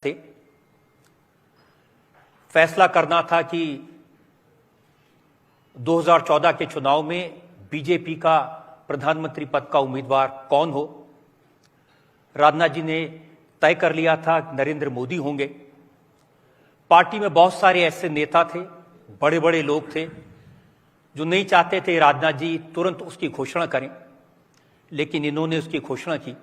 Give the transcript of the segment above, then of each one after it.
थे। फैसला करना था कि 2014 के चुनाव में बीजेपी का प्रधानमंत्री पद का उम्मीदवार कौन हो। राजनाथ जी ने तय कर लिया था नरेंद्र मोदी होंगे। पार्टी में बहुत सारे ऐसे नेता थे, बड़े बड़े लोग थे जो नहीं चाहते थे राजनाथ जी तुरंत उसकी घोषणा करें, लेकिन इन्होंने उसकी घोषणा की।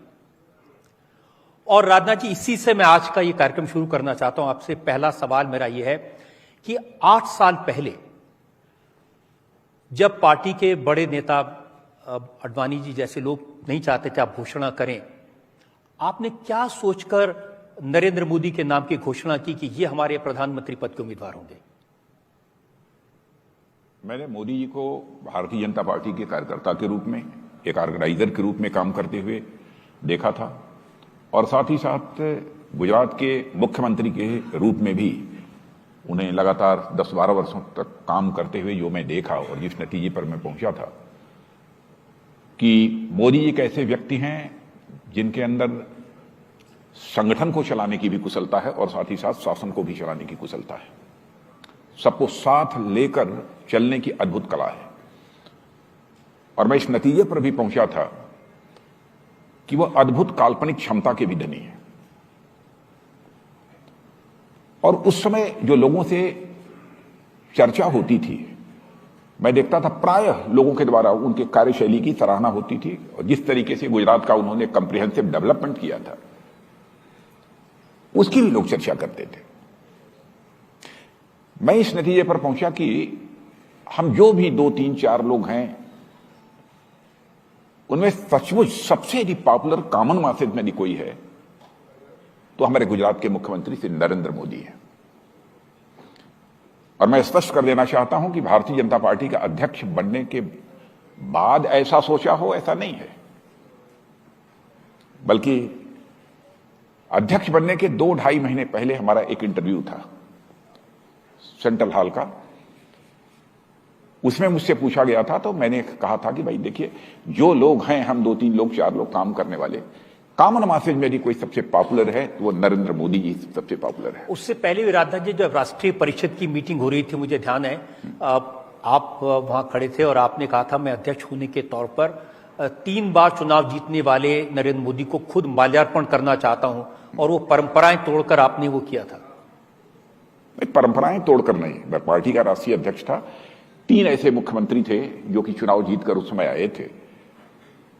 और राजनाथ जी, इसी से मैं आज का ये कार्यक्रम शुरू करना चाहता हूं। आपसे पहला सवाल मेरा ये है कि 8 साल पहले जब पार्टी के बड़े नेता अडवाणी जी जैसे लोग नहीं चाहते थे आप घोषणा करें, आपने क्या सोचकर नरेंद्र मोदी के नाम की घोषणा की कि ये हमारे प्रधानमंत्री पद के उम्मीदवार होंगे? मैंने मोदी जी को भारतीय जनता पार्टी के कार्यकर्ता के रूप में, एक ऑर्गेनाइजर के रूप में काम करते हुए देखा था, और साथ ही साथ गुजरात के मुख्यमंत्री के रूप में भी उन्हें लगातार 10-12 वर्षों तक काम करते हुए जो मैं देखा और जिस नतीजे पर मैं पहुंचा था कि मोदी एक ऐसे व्यक्ति हैं जिनके अंदर संगठन को चलाने की भी कुशलता है और साथ ही साथ शासन को भी चलाने की कुशलता है। सबको साथ लेकर चलने की अद्भुत कला है। और मैं इस नतीजे पर भी पहुंचा था कि वह अद्भुत काल्पनिक क्षमता के भी धनी है। और उस समय जो लोगों से चर्चा होती थी, मैं देखता था प्रायः लोगों के द्वारा उनके कार्यशैली की सराहना होती थी और जिस तरीके से गुजरात का उन्होंने कॉम्प्रिहेंसिव डेवलपमेंट किया था उसकी भी लोग चर्चा करते थे। मैं इस नतीजे पर पहुंचा कि हम जो भी 2-3-4 लोग हैं उनमें सचमुच सबसे यदि पॉपुलर कॉमन मैसेज में यदि कोई है तो हमारे गुजरात के मुख्यमंत्री श्री नरेंद्र मोदी हैं। और मैं स्पष्ट कर देना चाहता हूं कि भारतीय जनता पार्टी का अध्यक्ष बनने के बाद ऐसा सोचा हो, ऐसा नहीं है, बल्कि अध्यक्ष बनने के 2-2.5 महीने पहले हमारा एक इंटरव्यू था सेंट्रल हॉल का। उसमें मुझसे पूछा गया था तो मैंने कहा था कि भाई देखिए, जो लोग हैं, हम 2-3 लोग 4 लोग काम करने वाले, कॉमन मैसेज में यदि कोई सबसे पॉपुलर है तो वो नरेंद्र मोदी जी सबसे पॉपुलर है। उससे पहले भी राजनाथ जी जब राष्ट्रीय परिषद की मीटिंग हो रही थी, मुझे ध्यान है आप वहां खड़े थे और आपने कहा था मैं अध्यक्ष होने के तौर पर 3 बार चुनाव जीतने वाले नरेंद्र मोदी को खुद माल्यार्पण करना चाहता हूं, और वो परंपराएं तोड़कर आपने वो किया था। परंपराएं तोड़कर नहीं, मैं पार्टी का राष्ट्रीय अध्यक्ष था। 3 ऐसे मुख्यमंत्री थे जो कि चुनाव जीतकर उस समय आए थे।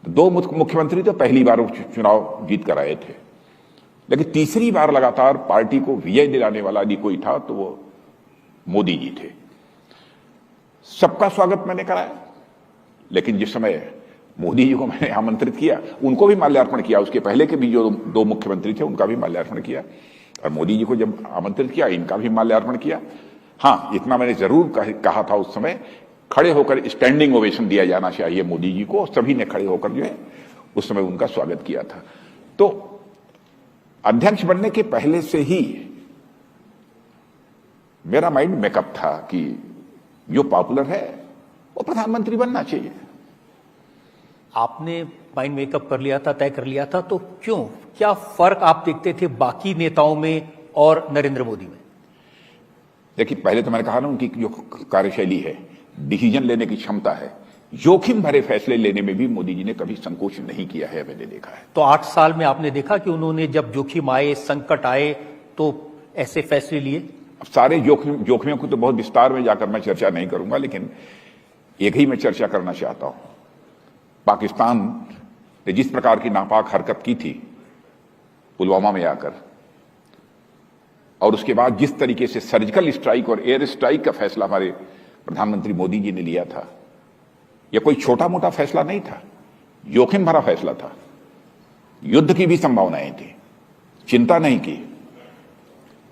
2 मुख्यमंत्री तो पहली बार चुनाव जीत कर आए थे, लेकिन तीसरी बार लगातार पार्टी को विजय दिलाने वाला यदि कोई था तो वो मोदी जी थे। सबका स्वागत मैंने कराया, लेकिन जिस समय मोदी जी को मैंने आमंत्रित किया उनको भी माल्यार्पण किया। उसके पहले के भी जो 2 मुख्यमंत्री थे उनका भी माल्यार्पण किया, और मोदी जी को जब आमंत्रित किया इनका भी माल्यार्पण किया। हां, इतना मैंने जरूर कहा था उस समय, खड़े होकर स्टैंडिंग ओवेशन दिया जाना चाहिए मोदी जी को। सभी ने खड़े होकर जो है उस समय उनका स्वागत किया था। तो अध्यक्ष बनने के पहले से ही मेरा माइंड मेकअप था कि जो पॉपुलर है वो प्रधानमंत्री बनना चाहिए। आपने माइंड मेकअप कर लिया था, तय कर लिया था, तो क्यों, क्या फर्क आप देखते थे बाकी नेताओं में और नरेंद्र मोदी में? देखिए, पहले तो मैंने कहा ना, उनकी जो कार्यशैली है, डिसीजन लेने की क्षमता है, जोखिम भरे फैसले लेने में भी मोदी जी ने कभी संकोच नहीं किया है, मैंने देखा है। तो 8 साल में आपने देखा कि उन्होंने जब जोखिम आए, संकट आए, तो ऐसे फैसले लिए? अब सारे जोखिमों को तो बहुत विस्तार में जाकर मैं चर्चा नहीं करूंगा, लेकिन एक ही मैं चर्चा करना चाहता हूं। पाकिस्तान ने जिस प्रकार की नापाक हरकत की थी पुलवामा में आकर, और उसके बाद जिस तरीके से सर्जिकल स्ट्राइक और एयर स्ट्राइक का फैसला हमारे प्रधानमंत्री मोदी जी ने लिया था, यह कोई छोटा मोटा फैसला नहीं था, जोखिम भरा फैसला था। युद्ध की भी संभावनाएं थी, चिंता नहीं की।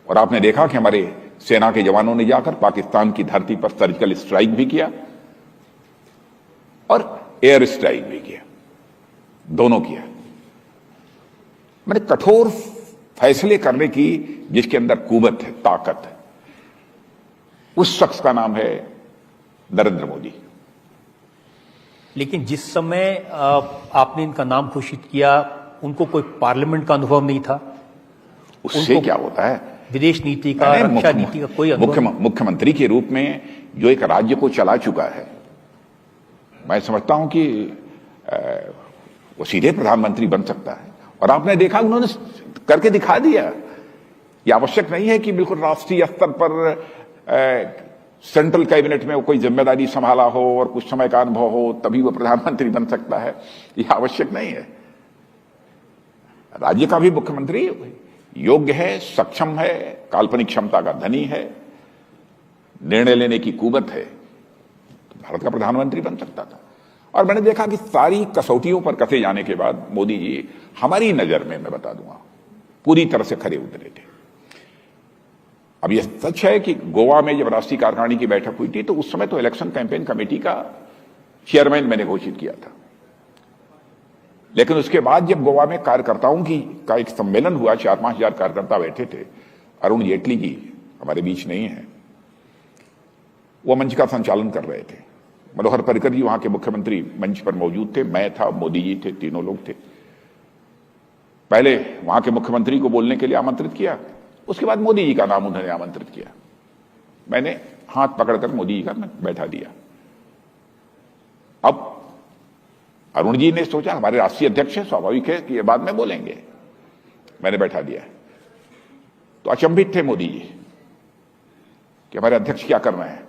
और आपने देखा कि हमारे सेना के जवानों ने जाकर पाकिस्तान की धरती पर सर्जिकल स्ट्राइक भी किया और एयर स्ट्राइक भी किया, दोनों किया। मैंने कठोर फैसले करने की जिसके अंदर कुवत है, ताकत है, उस शख्स का नाम है नरेंद्र मोदी। लेकिन जिस समय आपने इनका नाम घोषित किया, उनको कोई पार्लियामेंट का अनुभव नहीं था, उससे क्या होता है? विदेश नीति का, रक्षा नीति का कोई मुख्यमंत्री के रूप में जो एक राज्य को चला चुका है, मैं समझता हूं कि वो सीधे प्रधानमंत्री बन सकता है। और आपने देखा उन्होंने करके दिखा दिया। ये आवश्यक नहीं है कि बिल्कुल राष्ट्रीय स्तर पर सेंट्रल कैबिनेट में वो कोई जिम्मेदारी संभाला हो और कुछ समय का अनुभव हो तभी वो प्रधानमंत्री बन सकता है। ये आवश्यक नहीं है। राज्य का भी मुख्यमंत्री योग्य है, सक्षम है, काल्पनिक क्षमता का धनी है, निर्णय लेने की कुवत है, तो भारत का प्रधानमंत्री बन सकता था। और मैंने देखा कि सारी कसौटियों पर कसे जाने के बाद मोदी जी हमारी नजर में, मैं बता दूंगा, पूरी तरह से खरे उतरे थे। अब यह सच है कि गोवा में जब राष्ट्रीय कार्यकारिणी की बैठक हुई थी तो उस समय तो इलेक्शन कैंपेन कमेटी का चेयरमैन मैंने घोषित किया था। लेकिन उसके बाद जब गोवा में कार्यकर्ताओं का एक सम्मेलन हुआ, 4-5 हजार कार्यकर्ता बैठे थे, अरुण जेटली जी हमारे बीच नहीं है, वो मंच का संचालन कर रहे थे। मनोहर पर्रिकर जी वहां के मुख्यमंत्री मंच पर मौजूद थे, मैं था, मोदी जी थे, तीनों लोग थे। पहले वहां के मुख्यमंत्री को बोलने के लिए आमंत्रित किया, उसके बाद मोदी जी का नाम उन्होंने आमंत्रित किया। मैंने हाथ पकड़कर मोदी जी का बैठा दिया। अब अरुण जी ने सोचा हमारे राष्ट्रीय अध्यक्ष है, स्वाभाविक है कि ये बाद में बोलेंगे, मैंने बैठा दिया। तो अचंभित थे मोदी जी कि हमारे अध्यक्ष क्या कर रहे हैं।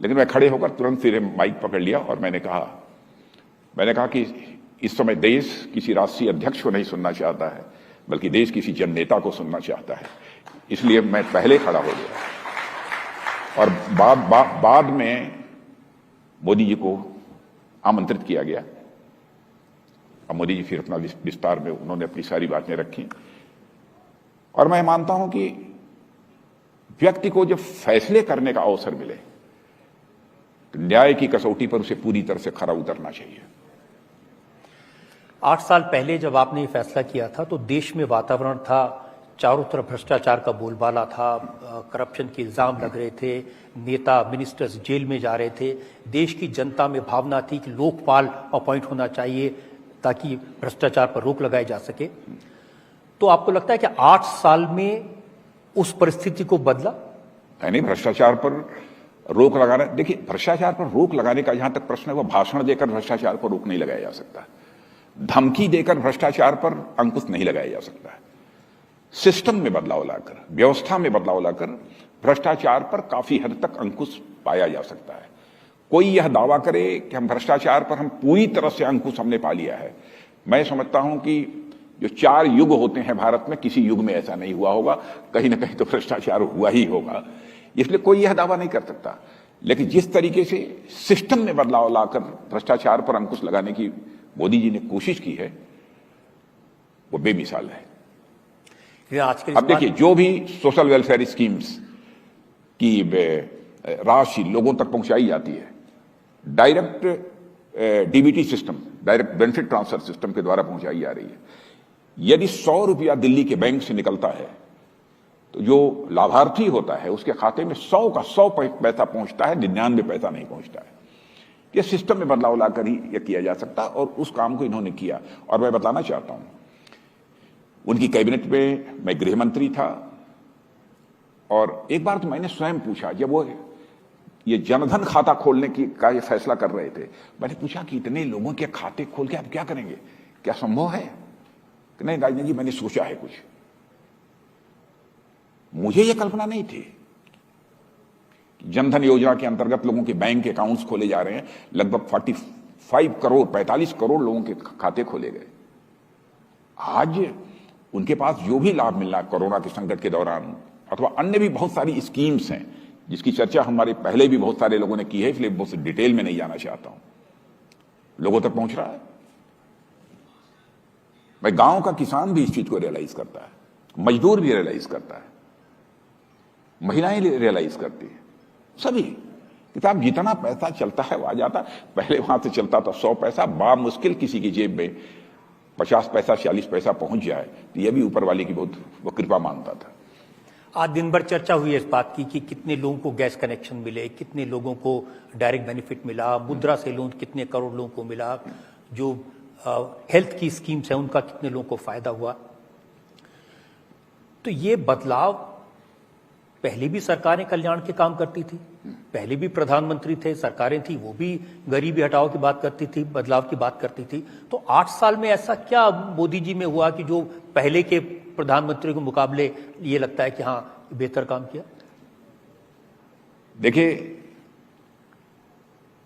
लेकिन मैं खड़े होकर तुरंत सिरे माइक पकड़ लिया और मैंने कहा कि इस समय देश किसी राष्ट्रीय अध्यक्ष को नहीं सुनना चाहता है, बल्कि देश किसी जन नेता को सुनना चाहता है। इसलिए मैं पहले खड़ा हो गया और बाद में मोदी जी को आमंत्रित किया गया। अब मोदी जी फिर अपना विस्तार में उन्होंने अपनी सारी बातें रखी। और मैं मानता हूं कि व्यक्ति को जब फैसले करने का अवसर मिले तो न्याय की कसौटी पर उसे पूरी तरह से खरा उतरना चाहिए। 8 साल पहले जब आपने ये फैसला किया था तो देश में वातावरण था, चारों तरफ भ्रष्टाचार का बोलबाला था, करप्शन के इल्जाम लग रहे थे, नेता मिनिस्टर्स जेल में जा रहे थे। देश की जनता में भावना थी कि लोकपाल अपॉइंट होना चाहिए ताकि भ्रष्टाचार पर रोक लगाई जा सके। तो आपको लगता है कि 8 साल में उस परिस्थिति को बदला? नहीं, भ्रष्टाचार पर रोक लगाना, देखिए भ्रष्टाचार पर रोक लगाने का जहां तक प्रश्न है, वह भाषण देकर भ्रष्टाचार पर रोक नहीं लगाया जा सकता, धमकी देकर भ्रष्टाचार पर अंकुश नहीं लगाया जा सकता है। सिस्टम में बदलाव लाकर, व्यवस्था में बदलाव लाकर भ्रष्टाचार पर काफी हद तक अंकुश पाया जा सकता है। कोई यह दावा करे कि हम भ्रष्टाचार पर हम पूरी तरह से अंकुश हमने पा लिया है, मैं समझता हूं कि जो 4 युग होते हैं भारत में, किसी युग में ऐसा नहीं हुआ होगा, कहीं ना कहीं तो भ्रष्टाचार हुआ ही होगा। इसलिए कोई यह दावा नहीं कर सकता। लेकिन जिस तरीके से सिस्टम में बदलाव लाकर भ्रष्टाचार पर अंकुश लगाने की मोदी जी ने कोशिश की है, वो बेमिसाल है। अब देखिए, जो भी सोशल वेलफेयर स्कीम्स की राशि लोगों तक पहुंचाई जाती है, direct DBT system, direct benefit transfer system के द्वारा पहुंचाई जा रही है। यदि 100 रुपया दिल्ली के बैंक से निकलता है तो जो लाभार्थी होता है उसके खाते में 100 का 100 पैसा पहुंचता है, 99 पैसा नहीं पहुंचता है। यह सिस्टम में बदलाव लाकर ही यह किया जा सकता, और उस काम को इन्होंने किया। और मैं बताना चाहता हूं, उनकी कैबिनेट में मैं गृह मंत्री था, और एक बार तो मैंने स्वयं पूछा, जब वो ये जनधन खाता खोलने का ये फैसला कर रहे थे, मैंने पूछा कि इतने लोगों के खाते खोल के आप क्या करेंगे, क्या संभव है? कि नहीं राजनाथ जी, मैंने सोचा है कुछ। मुझे यह कल्पना नहीं थी। जनधन योजना के अंतर्गत लोगों के बैंक अकाउंट्स खोले जा रहे हैं, लगभग 45 करोड़ लोगों के खाते खोले गए। आज उनके पास जो भी लाभ मिल रहा है कोरोना के संकट के दौरान, अथवा अन्य भी बहुत सारी स्कीम्स हैं जिसकी चर्चा हमारे पहले भी बहुत सारे लोगों ने की है, इसलिए बहुत डिटेल में नहीं जाना चाहता हूं, लोगों तक पहुंच रहा है। भाई, गांव का किसान भी इस चीज को रियलाइज करता है, मजदूर भी रियलाइज करता है, महिलाएं रियलाइज करती है, सभी। किताब जितना पैसा चलता है वो आ जाता। पहले वहां से चलता था 100 पैसा, मुश्किल किसी की जेब में 50 पैसा 40 पैसा पहुंच जाए, तो यह भी ऊपर वाले की बहुत वो कृपा मानता था। आज दिन भर चर्चा हुई है इस बात की कि कितने लोगों को गैस कनेक्शन मिले, कितने लोगों को डायरेक्ट बेनिफिट मिला, मुद्रा से लोन कितने करोड़ लोगों को मिला, जो हेल्थ की स्कीम्स है उनका कितने लोगों को फायदा हुआ। तो ये बदलाव पहले भी सरकारें कल्याण के काम करती थी, पहले भी प्रधानमंत्री थे, सरकारें थी, वो भी गरीबी हटाओ की बात करती थी, बदलाव की बात करती थी। तो 8 साल में ऐसा क्या मोदी जी में हुआ कि जो पहले के प्रधानमंत्री के मुकाबले ये लगता है कि हाँ बेहतर काम किया? देखिए,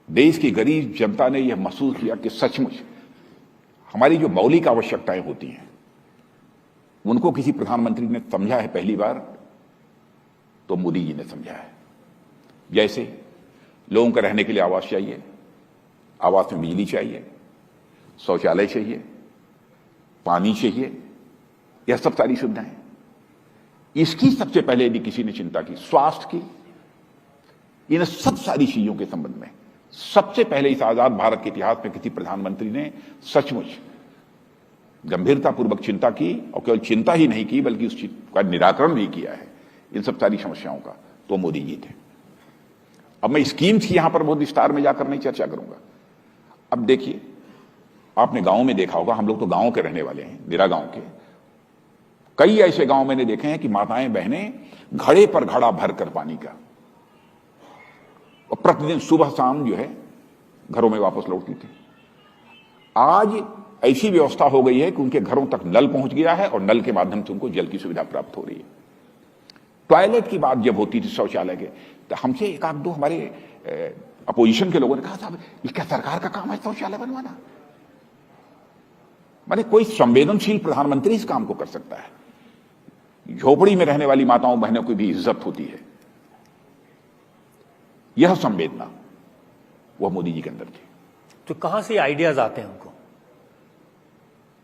देश की गरीब जनता ने यह महसूस किया कि सचमुच हमारी जो मौलिक आवश्यकताएं होती हैं उनको किसी प्रधानमंत्री ने समझा है पहली बार, तो मोदी जी ने समझा है। जैसे लोगों को रहने के लिए आवास चाहिए, आवास में बिजली चाहिए, शौचालय चाहिए, पानी चाहिए, यह सब सारी सुविधाएं। इसकी सबसे पहले यदि किसी ने चिंता की, स्वास्थ्य की, इन सब सारी चीजों के संबंध में सबसे पहले इस आजाद भारत के इतिहास में किसी प्रधानमंत्री ने सचमुच गंभीरतापूर्वक चिंता की, और केवल चिंता ही नहीं की बल्कि उस का निराकरण भी किया है इन सब सारी समस्याओं का, तो मोदी जी थे। अब मैं स्कीम्स की यहां पर बहुत विस्तार में जाकर नहीं चर्चा करूंगा। अब देखिए, आपने गांव में देखा होगा, हम लोग तो गांव के रहने वाले हैं, निरा गांव के। कई ऐसे गांव मैंने देखे हैं कि माताएं बहनें घड़े पर घड़ा भरकर पानी का, और प्रतिदिन सुबह शाम जो है घरों में वापस लौटती थी। आज ऐसी व्यवस्था हो गई है कि उनके घरों तक नल पहुंच गया है और नल के माध्यम से उनको जल की सुविधा प्राप्त हो रही है। टॉयलेट की बात जब होती थी शौचालय के, तो हमसे एक आध दो हमारे अपोजिशन के लोगों ने कहा, साहब ये क्या सरकार का काम है शौचालय बनवाना? माने कोई संवेदनशील प्रधानमंत्री इस काम को कर सकता है। झोपड़ी में रहने वाली माताओं बहनों की भी इज्जत होती है। यह संवेदना वह मोदी जी के अंदर थी। तो कहां से आइडियाज आते हैं उनको?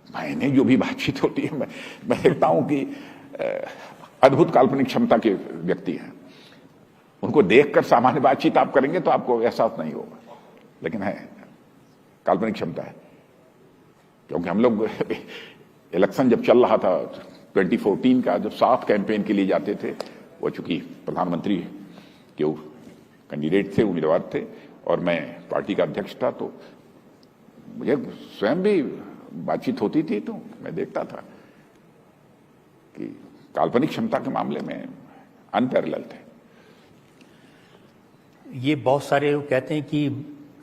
मैंने जो भी बातचीत होती है, मैं देखता हूं कि अद्भुत काल्पनिक क्षमता के व्यक्ति हैं। उनको देखकर सामान्य बातचीत आप करेंगे तो आपको एहसास नहीं होगा, लेकिन है काल्पनिक क्षमता है। क्योंकि हम लोग इलेक्शन जब चल रहा था 2014 का, जब साथ कैंपेन के लिए जाते थे, वो चूंकि प्रधानमंत्री के कैंडिडेट थे, उम्मीदवार थे, और मैं पार्टी का अध्यक्ष था, तो मुझे स्वयं भी बातचीत होती थी, तो मैं देखता था कि काल्पनिक क्षमता के मामले में अनपैरेलल थे। ये बहुत सारे लोग कहते हैं कि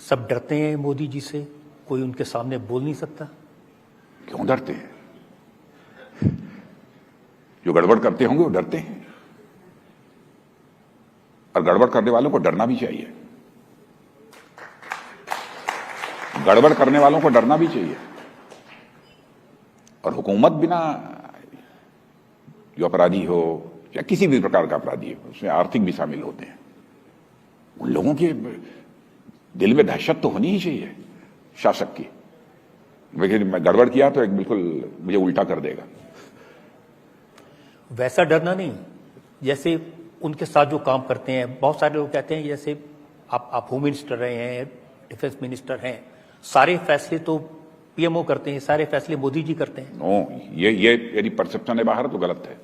सब डरते हैं मोदी जी से, कोई उनके सामने बोल नहीं सकता। क्यों डरते हैं? जो गड़बड़ करते होंगे वो डरते हैं, और गड़बड़ करने वालों को डरना भी चाहिए। गड़बड़ करने वालों को डरना भी चाहिए। और हुकूमत बिना, जो अपराधी हो या किसी भी प्रकार का अपराधी हो, उसमें आर्थिक भी शामिल होते हैं, उन लोगों के दिल में दहशत तो होनी ही चाहिए शासक की। लेकिन मैं गड़बड़ किया तो एक बिल्कुल मुझे उल्टा कर देगा। वैसा डरना नहीं, जैसे उनके साथ जो काम करते हैं, बहुत सारे लोग कहते हैं जैसे आप होम मिनिस्टर रहे हैं, डिफेंस मिनिस्टर हैं, सारे फैसले तो पीएमओ करते हैं, सारे फैसले मोदी जी करते हैं। नो, ये यदि परसेप्शन है बाहर तो गलत है।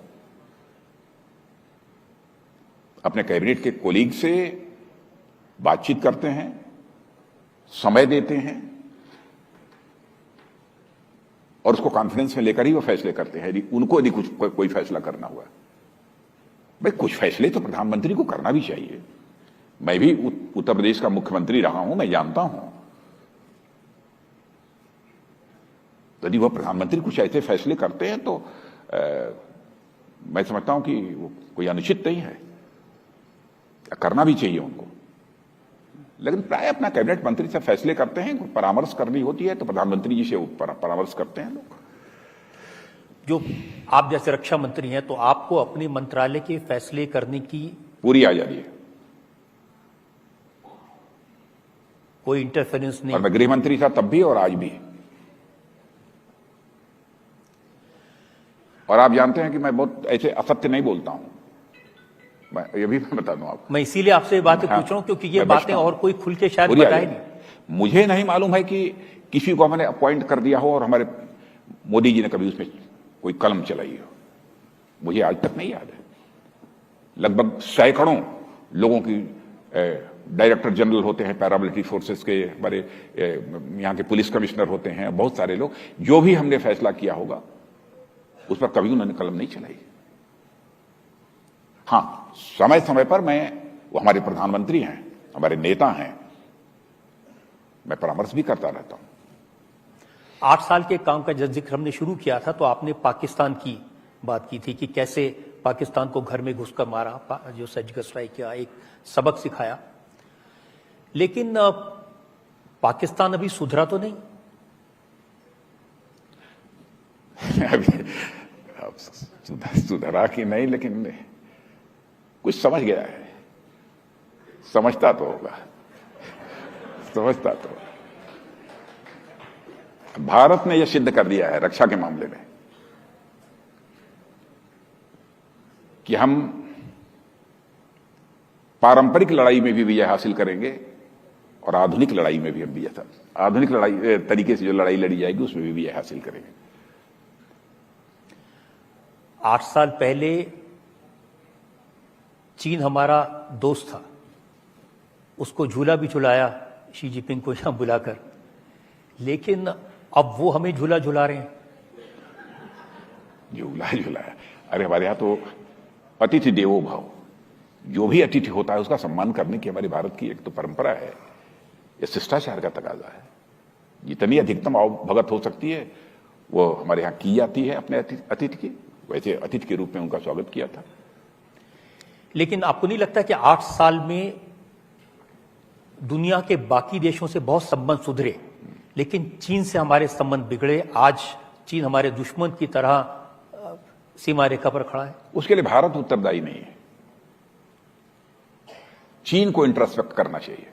अपने कैबिनेट के कोलीग से बातचीत करते हैं, समय देते हैं, और उसको कॉन्फिडेंस में लेकर ही वो फैसले करते हैं। यदि उनको यदि कोई फैसला करना हुआ, भाई कुछ फैसले तो प्रधानमंत्री को करना भी चाहिए। मैं भी उत्तर प्रदेश का मुख्यमंत्री रहा हूं, मैं जानता हूं। यदि वह प्रधानमंत्री कुछ ऐसे फैसले करते हैं तो मैं समझता हूं कि वो कोई अनुचित नहीं है, करना भी चाहिए उनको। लेकिन प्राय अपना कैबिनेट मंत्री से फैसले करते हैं, परामर्श करनी होती है तो प्रधानमंत्री जी से परामर्श करते हैं लोग। जो आप जैसे रक्षा मंत्री हैं, तो आपको अपने मंत्रालय के फैसले करने की पूरी आजादी है, कोई इंटरफेरेंस नहीं। और मैं गृह मंत्री था तब भी और आज भी। और आप जानते हैं कि मैं बहुत ऐसे असत्य नहीं बोलता हूं, मैं ये भी बता दूं आपको। मैं इसीलिए आपसे ये बातें पूछ रहा हूं क्योंकि ये बातें और कोई खुल के शायद बताए नहीं। मुझे नहीं मालूम है कि किसी को मैंने अपॉइंट कर दिया हो और हमारे मोदी जी ने कभी उसमें कोई कलम चलाई हो, मुझे आज तक नहीं याद है। लगभग सैकड़ों लोगों की डायरेक्टर जनरल होते हैं पैरामिलिट्री फोर्सेस के, हमारे यहाँ के पुलिस कमिश्नर होते हैं, बहुत सारे लोग, जो भी हमने फैसला किया होगा उस पर कभी उन्होंने कलम नहीं चलाई। हां, समय समय पर वो हमारे प्रधानमंत्री हैं, हमारे नेता हैं, मैं परामर्श भी करता रहता हूं। 8 साल के काम का जब जिक्र हमने शुरू किया था तो आपने पाकिस्तान की बात की थी कि कैसे पाकिस्तान को घर में घुसकर मारा, जो सर्जिकल स्ट्राइक किया, एक सबक सिखाया। लेकिन पाकिस्तान अभी सुधरा तो नहीं। अभी सुधरा कि नहीं, लेकिन कुछ समझ गया है, समझता तो होगा, समझता तो। भारत ने यह सिद्ध कर दिया है रक्षा के मामले में कि हम पारंपरिक लड़ाई में भी विजय हासिल करेंगे और आधुनिक लड़ाई में भी हम विजय, आधुनिक लड़ाई तरीके से जो लड़ाई लड़ी जाएगी उसमें भी विजय हासिल करेंगे। 8 साल पहले चीन हमारा दोस्त था, उसको झूला भी झुलाया शी जिनपिंग को यहां बुलाकर, लेकिन अब वो हमें झूला झुला रहे हैं। झूला झुलाया? अरे हमारे यहां तो अतिथि देवो भव, जो भी अतिथि होता है उसका सम्मान करने की हमारी भारत की एक तो परंपरा है, यह शिष्टाचार का तकाजा है। जितनी अधिकतम आवभगत हो सकती है वो हमारे यहां की जाती है अपने अतिथि की, वैसे अतिथि के रूप में उनका स्वागत किया था। लेकिन आपको नहीं लगता कि 8 साल में दुनिया के बाकी देशों से बहुत संबंध सुधरे, लेकिन चीन से हमारे संबंध बिगड़े? आज चीन हमारे दुश्मन की तरह सीमा रेखा पर खड़ा है। उसके लिए भारत उत्तरदायी नहीं है। चीन को इंट्रोस्पेक्ट करना चाहिए,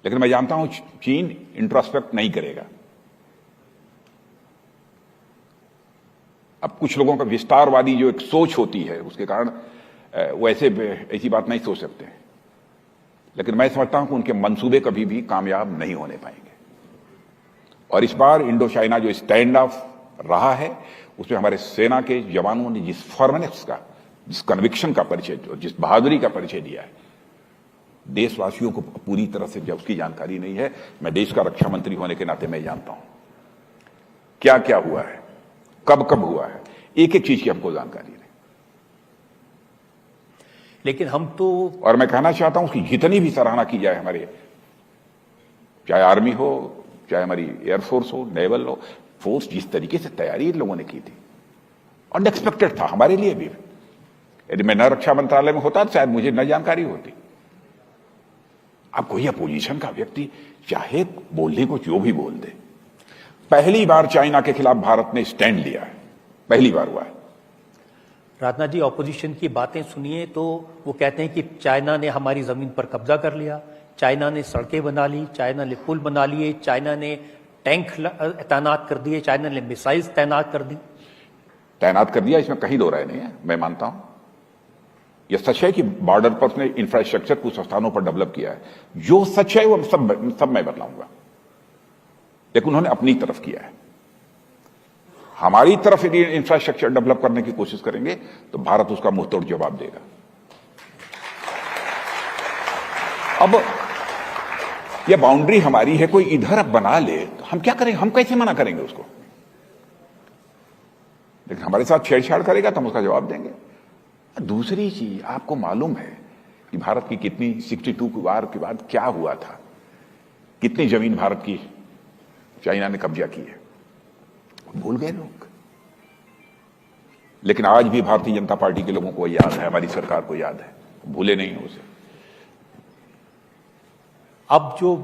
लेकिन मैं जानता हूं चीन इंट्रोस्पेक्ट नहीं करेगा। अब कुछ लोगों का विस्तारवादी जो एक सोच होती है उसके कारण वो ऐसी बात नहीं सोच सकते हैं, लेकिन मैं समझता हूं कि उनके मंसूबे कभी भी कामयाब नहीं होने पाएंगे। और इस बार इंडो चाइना जो स्टैंड ऑफ रहा है उसमें हमारे सेना के जवानों ने जिस फर्मनेस का, जिस कन्विक्शन का परिचय, जिस बहादुरी का परिचय दिया है, देशवासियों को पूरी तरह से जब उसकी जानकारी नहीं है। मैं देश का रक्षा मंत्री होने के नाते मैं जानता हूं क्या क्या हुआ है, कब कब हुआ है, एक एक चीज की हमको जानकारी नहीं। लेकिन हम तो, और मैं कहना चाहता हूं उसकी जितनी भी सराहना की जाए, हमारे चाहे आर्मी हो, चाहे हमारी एयरफोर्स हो, नेवल हो, फोर्स जिस तरीके से तैयारी इन लोगों ने की थी, अनएक्सपेक्टेड था हमारे लिए भी। यदि मैं न रक्षा मंत्रालय में होता तो शायद मुझे न जानकारी होती। अब कोई अपोजिशन का व्यक्ति चाहे बोलने को जो भी बोल दे, पहली बार चाइना के खिलाफ भारत ने स्टैंड लिया है, पहली बार हुआ है। राजनाथ जी, ऑपोजिशन की बातें सुनिए तो वो कहते हैं कि चाइना ने हमारी जमीन पर कब्जा कर लिया, चाइना ने सड़कें बना ली, चाइना ने पुल बना लिए, चाइना ने टैंक तैनात कर दिए, चाइना ने मिसाइल्स तैनात कर दी। तैनात कर दिया, इसमें कहीं दो राय नहीं है, मैं मानता हूं। यह सच है कि बॉर्डर पर उसने इंफ्रास्ट्रक्चर कुछ स्थानों पर डेवलप किया है। जो सच है वो सब मैं बतलाऊंगा, लेकिन उन्होंने अपनी तरफ किया है। हमारी तरफ यदि इंफ्रास्ट्रक्चर डेवलप करने की कोशिश करेंगे तो भारत उसका मुंहतोड़ जवाब देगा। अब यह बाउंड्री हमारी है, कोई इधर अब बना ले तो हम क्या करेंगे, हम कैसे मना करेंगे उसको? लेकिन हमारे साथ छेड़छाड़ करेगा तो हम उसका जवाब देंगे। दूसरी चीज, आपको मालूम है कि भारत की कितनी 62 वार के बाद क्या हुआ था, कितनी जमीन भारत की चाइना ने कब्जा की है, भूल गए लोग। लेकिन आज भी भारतीय जनता पार्टी के लोगों को याद है, हमारी सरकार को याद है, भूले नहीं है उसे। अब जो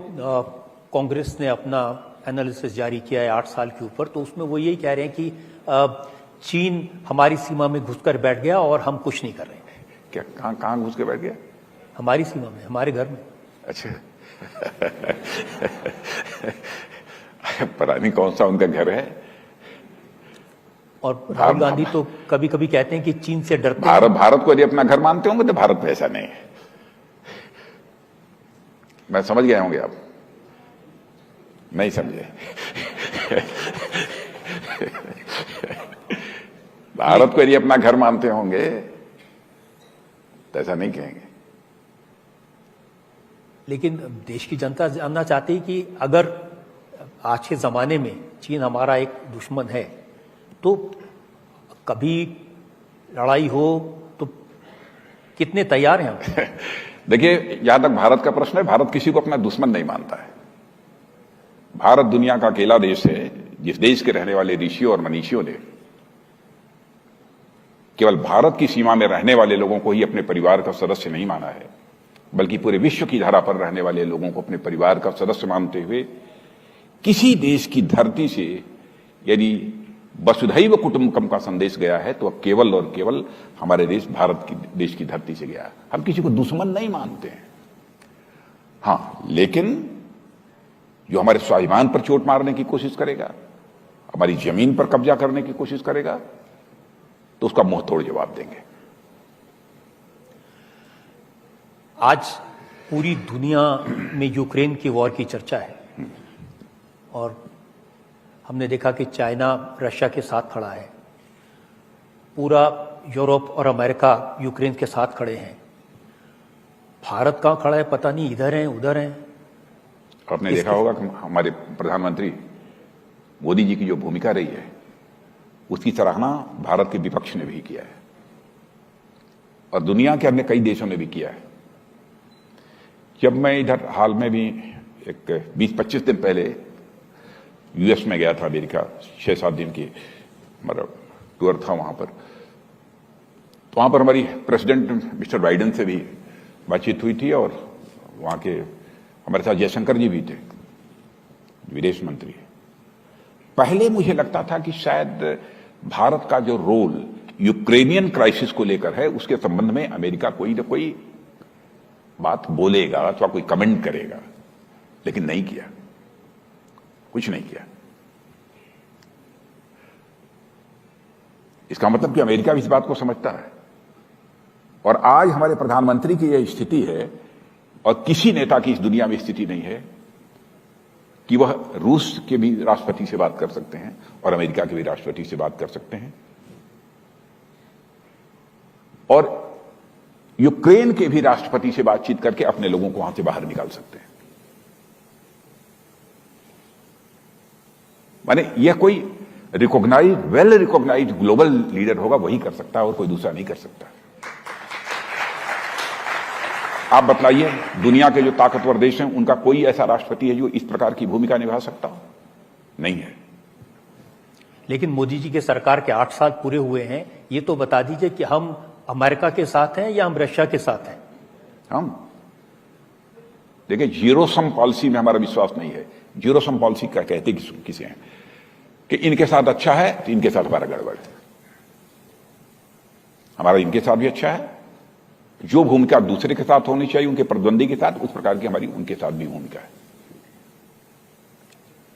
कांग्रेस ने अपना एनालिसिस जारी किया है 8 साल के ऊपर, तो उसमें वो यही कह रहे हैं कि चीन हमारी सीमा में घुसकर बैठ गया और हम कुछ नहीं कर रहे हैं। क्या? कहां घुस के बैठ गया? हमारी सीमा में, हमारे घर में। अच्छा पता नहीं कौन सा उनका घर है। और राहुल गांधी तो कभी कभी कहते हैं कि चीन से डरते हैं। भारत को यदि अपना घर मानते होंगे तो भारत में ऐसा नहीं है। मैं समझ गए होंगे, आप नहीं समझे। भारत को यदि अपना घर मानते होंगे तो ऐसा नहीं कहेंगे। लेकिन देश की जनता जानना चाहती है कि अगर आज के जमाने में चीन हमारा एक दुश्मन है, तो कभी लड़ाई हो तो कितने तैयार हैं हम? देखिए, जहां तक भारत का प्रश्न है, भारत किसी को अपना दुश्मन नहीं मानता है। भारत दुनिया का अकेला देश है जिस देश के रहने वाले ऋषियों और मनीषियों ने केवल भारत की सीमा में रहने वाले लोगों को ही अपने परिवार का सदस्य नहीं माना है, बल्कि पूरे विश्व की धारा पर रहने वाले लोगों को अपने परिवार का सदस्य मानते हुए किसी देश की धरती से यदि वसुधैव कुटुंबकम का संदेश गया है तो केवल और केवल हमारे भारत की देश की धरती से गया है। हम किसी को दुश्मन नहीं मानते हैं। हां, लेकिन जो हमारे स्वाभिमान पर चोट मारने की कोशिश करेगा, हमारी जमीन पर कब्जा करने की कोशिश करेगा, तो उसका मुंह तोड़ जवाब देंगे। आज पूरी दुनिया में यूक्रेन की वॉर की चर्चा है और हमने देखा कि चाइना रशिया के साथ खड़ा है, पूरा यूरोप और अमेरिका यूक्रेन के साथ खड़े हैं। भारत कहां खड़ा है पता नहीं, इधर है उधर है। आपने देखा होगा कि हमारे प्रधानमंत्री मोदी जी की जो भूमिका रही है उसकी सराहना भारत के विपक्ष ने भी किया है और दुनिया के अन्य कई देशों ने भी किया है। जब मैं इधर हाल में भी एक 20-25 दिन पहले यूएस में गया था, अमेरिका, 6-7 दिन की हमारा टूर था वहां पर, तो वहां पर हमारी प्रेसिडेंट मिस्टर बाइडेन से भी बातचीत हुई थी और वहां के हमारे साथ जयशंकर जी भी थे, विदेश मंत्री। पहले मुझे लगता था कि शायद भारत का जो रोल यूक्रेनियन क्राइसिस को लेकर है उसके संबंध में अमेरिका कोई ना कोई बात बोलेगा अथवा कोई कमेंट करेगा, लेकिन नहीं किया, कुछ नहीं किया। इसका मतलब कि अमेरिका भी इस बात को समझता है और आज हमारे प्रधानमंत्री की यह स्थिति है और किसी नेता की इस दुनिया में स्थिति नहीं है कि वह रूस के भी राष्ट्रपति से बात कर सकते हैं और अमेरिका के भी राष्ट्रपति से बात कर सकते हैं और यूक्रेन के भी राष्ट्रपति से बातचीत करके अपने लोगों को वहां से बाहर निकाल सकते हैं। माने यह कोई वेल रिकॉग्नाइज्ड ग्लोबल लीडर होगा, वही कर सकता है और कोई दूसरा नहीं कर सकता। आप बतलाइए, दुनिया के जो ताकतवर देश हैं उनका कोई ऐसा राष्ट्रपति है जो इस प्रकार की भूमिका निभा सकता हो? नहीं है। लेकिन मोदी जी के सरकार के 8 साल पूरे हुए हैं, ये तो बता दीजिए कि हम अमेरिका के साथ हैं या हम रशिया के साथ हैं? हम देखिए, जीरो सम पॉलिसी में हमारा विश्वास नहीं है। जीरो सम पॉलिसी क्या कहते किसे हैं कि इनके साथ अच्छा है तो इनके साथ हमारा गड़बड़ है, हमारा इनके साथ भी अच्छा है। जो भूमिका दूसरे के साथ होनी चाहिए उनके प्रतिद्वंदी के साथ, उस प्रकार की हमारी उनके साथ भी भूमिका है।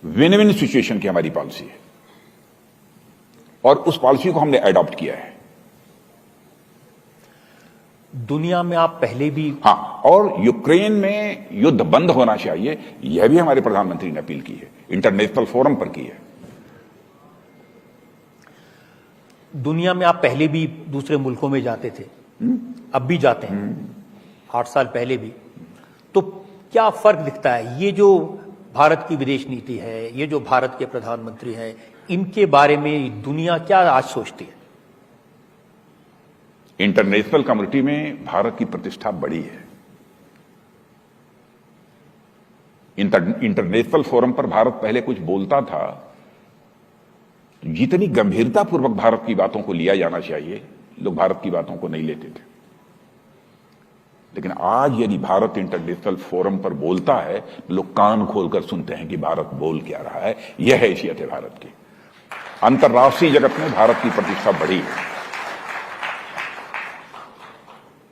विन विन सिचुएशन की हमारी पॉलिसी है और उस पॉलिसी को हमने अडॉप्ट किया है। दुनिया में आप पहले भी हां, और यूक्रेन में युद्ध बंद होना चाहिए, यह भी हमारे प्रधानमंत्री ने अपील की है, इंटरनेशनल फोरम पर की है। दुनिया में आप पहले भी दूसरे मुल्कों में जाते थे, अब भी जाते हैं, 8 साल पहले भी, तो क्या फर्क दिखता है? ये जो भारत की विदेश नीति है, ये जो भारत के प्रधानमंत्री हैं, इनके बारे में दुनिया क्या आज सोचती है? इंटरनेशनल कम्युनिटी में भारत की प्रतिष्ठा बढ़ी है। इंटरनेशनल फोरम पर भारत पहले कुछ बोलता था, जितनी गंभीरतापूर्वक भारत की बातों को लिया जाना चाहिए, लोग भारत की बातों को नहीं लेते थे। लेकिन आज यदि भारत इंटरनेशनल फोरम पर बोलता है तो लोग कान खोलकर सुनते हैं कि भारत बोल क्या रहा है। यह हैसियत है भारत की। अंतर्राष्ट्रीय जगत में भारत की प्रतिष्ठा बढ़ी है।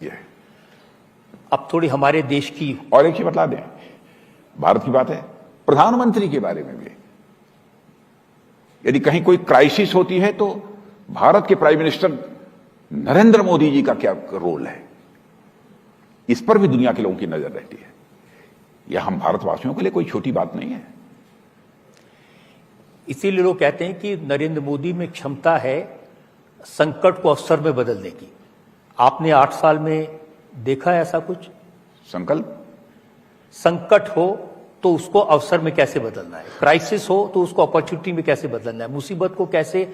यह अब थोड़ी हमारे देश की और एक चीज बता दें, भारत की बात है, प्रधानमंत्री के बारे में भी यदि कहीं कोई क्राइसिस होती है तो भारत के प्राइम मिनिस्टर नरेंद्र मोदी जी का क्या रोल है, इस पर भी दुनिया के लोगों की नजर रहती है। यह हम भारतवासियों के लिए कोई छोटी बात नहीं है। इसीलिए लोग कहते हैं कि नरेंद्र मोदी में क्षमता है संकट को अवसर में बदलने की। आपने 8 साल में देखा है ऐसा कुछ? संकट हो तो उसको अवसर में कैसे बदलना है, क्राइसिस हो तो उसको अपॉर्चुनिटी में कैसे बदलना है, मुसीबत को कैसे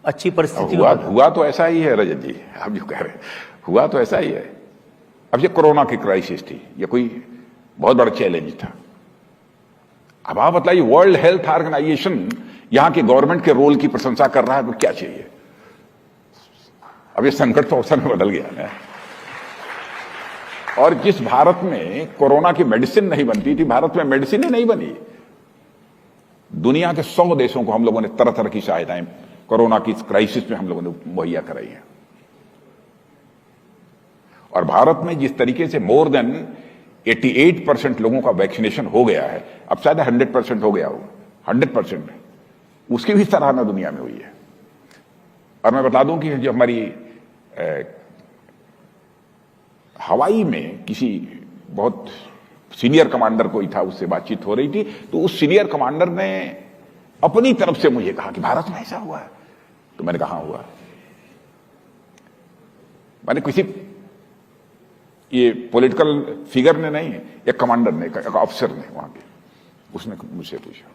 अच्छी परिस्थिति हुआ तो ऐसा ही है रजत जी, आप जो कह रहे हैं हुआ तो ऐसा ही है। अब ये कोरोना की क्राइसिस थी, ये कोई बहुत बड़ा चैलेंज था। अब आप बताइए, वर्ल्ड हेल्थ ऑर्गेनाइजेशन यहां के गवर्नमेंट के रोल की प्रशंसा कर रहा है, तो क्या चाहिए? अब ये संकट तो अवसर में बदल गया ना। और जिस भारत में कोरोना की मेडिसिन नहीं बनती थी, भारत में मेडिसिन ही नहीं बनी। दुनिया के 100 देशों को हम लोगों ने तरह तरह की सहायताएं कोरोना की क्राइसिस में हम लोगों ने मुहैया कराई है। और भारत में जिस तरीके से मोर देन 88% लोगों का वैक्सीनेशन हो गया है, अब शायद 100% हो गया हो, 100% में, उसकी भी सराहना दुनिया में हुई है। और मैं बता दूं कि जो हमारी हवाई में किसी बहुत सीनियर कमांडर कोई था, उससे बातचीत हो रही थी, तो उस सीनियर कमांडर ने अपनी तरफ से मुझे कहा कि भारत में ऐसा हुआ है। तो मैंने कहा हुआ, मैंने किसी ये पॉलिटिकल फिगर ने नहीं, एक कमांडर ने, एक ऑफिसर ने वहां के, उसने मुझसे पूछा।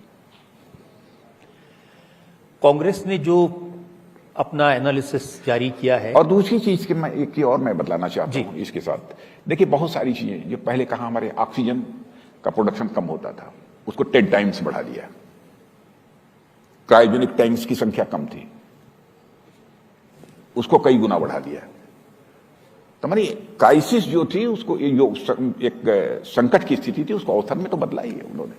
कांग्रेस ने जो अपना एनालिसिस जारी किया है, और दूसरी चीज की मैं एक और मैं बतलाना चाहता हूं इसके साथ। देखिए, बहुत सारी चीजें जो पहले कहा हमारे ऑक्सीजन का प्रोडक्शन कम होता था, उसको 10 टाइम्स बढ़ा दिया। क्रायोजेनिक टैंक्स की संख्या कम थी, उसको कई गुना बढ़ा दिया। तो हमारी क्राइसिस जो थी, उसको जो एक संकट की स्थिति थी, उसको अवसर में तो बदला ही है उन्होंने,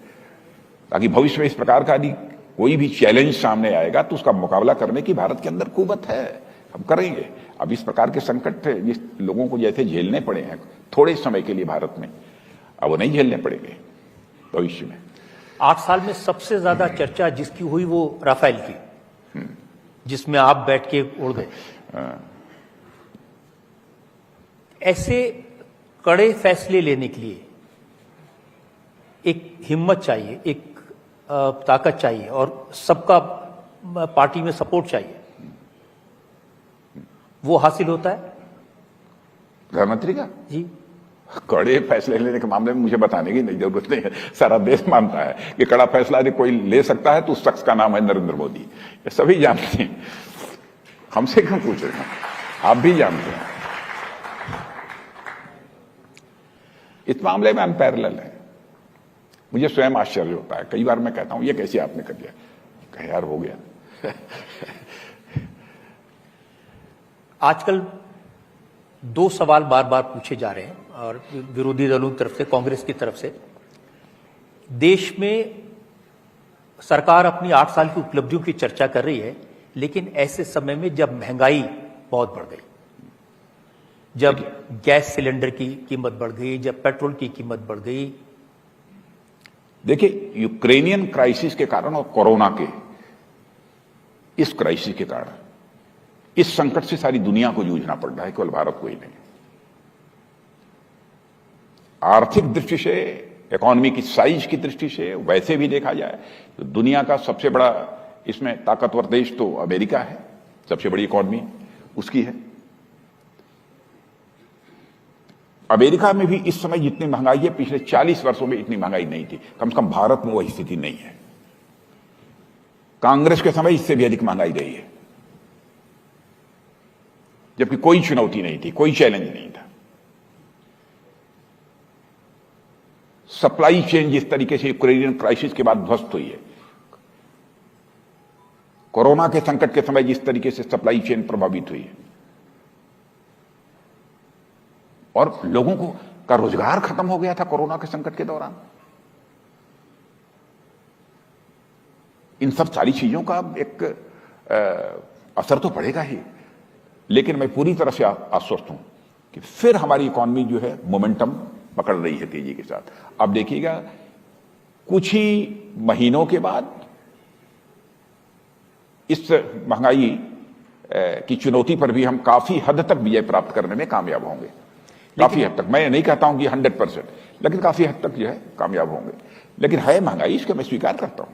ताकि भविष्य में इस प्रकार का यदि कोई भी चैलेंज सामने आएगा तो उसका मुकाबला करने की भारत के अंदर कुवत है, हम करेंगे। अब इस प्रकार के संकट जिस लोगों को जैसे झेलने पड़े हैं थोड़े समय के लिए भारत में, अब वो नहीं झेलने पड़ेंगे भविष्य में। 8 साल में सबसे ज्यादा चर्चा जिसकी हुई वो राफेल की, जिसमें आप बैठ के उड़ गए। ऐसे कड़े फैसले लेने के लिए एक हिम्मत चाहिए, एक ताकत चाहिए, और सबका पार्टी में सपोर्ट चाहिए। वो हासिल होता है प्रधानमंत्री का जी। कड़े फैसले लेने के मामले में मुझे बताने की नहीं जरूरत नहीं है, सारा देश मानता है कि कड़ा फैसला यदि कोई ले सकता है तो उस शख्स का नाम है नरेंद्र मोदी। ये सभी जानते हैं, हमसे क्यों पूछ रहे हैं, आप भी जानते हैं। इस मामले में अनपैरेलल है। मुझे स्वयं आश्चर्य होता है, कई बार मैं कहता हूं ये कैसे आपने कर दिया, कहे यार हो गया। आजकल 2 सवाल बार बार पूछे जा रहे हैं, और विरोधी दलों की तरफ से, कांग्रेस की तरफ से। देश में सरकार अपनी 8 साल की उपलब्धियों की चर्चा कर रही है, लेकिन ऐसे समय में जब महंगाई बहुत बढ़ गई, जब गैस सिलेंडर की कीमत बढ़ गई, जब पेट्रोल की कीमत बढ़ गई। देखिए, यूक्रेनियन क्राइसिस के कारण और कोरोना के इस क्राइसिस के कारण, इस संकट से सारी दुनिया को जूझना पड़ रहा है, केवल भारत को ही नहीं। आर्थिक दृष्टि से, इकोनॉमी की साइज की दृष्टि से, वैसे भी देखा जाए तो दुनिया का सबसे बड़ा इसमें ताकतवर देश तो अमेरिका है, सबसे बड़ी इकोनॉमी उसकी है। अमेरिका में भी इस समय जितनी महंगाई है, पिछले 40 वर्षों में इतनी महंगाई नहीं थी। कम से कम भारत में वही स्थिति नहीं है। कांग्रेस के समय इससे भी अधिक महंगाई रही है, जबकि कोई चुनौती नहीं थी, कोई चैलेंज नहीं था। सप्लाई चेन जिस तरीके से यूक्रेनियन क्राइसिस के बाद ध्वस्त हुई है, कोरोना के संकट के समय जिस तरीके से सप्लाई चेन प्रभावित हुई है, और लोगों को का रोजगार खत्म हो गया था कोरोना के संकट के दौरान, इन सब सारी चीजों का एक असर तो पड़ेगा ही। लेकिन मैं पूरी तरह से आश्वस्त हूं कि फिर हमारी इकोनॉमी जो है मोमेंटम पकड़ रही है तेजी के साथ। अब देखिएगा, कुछ ही महीनों के बाद इस महंगाई की चुनौती पर भी हम काफी हद तक विजय प्राप्त करने में कामयाब होंगे। काफी हद तक, मैं नहीं कहता हूं कि 100%, लेकिन काफी हद तक जो है कामयाब होंगे। लेकिन है महंगाई, इसको मैं स्वीकार करता हूं।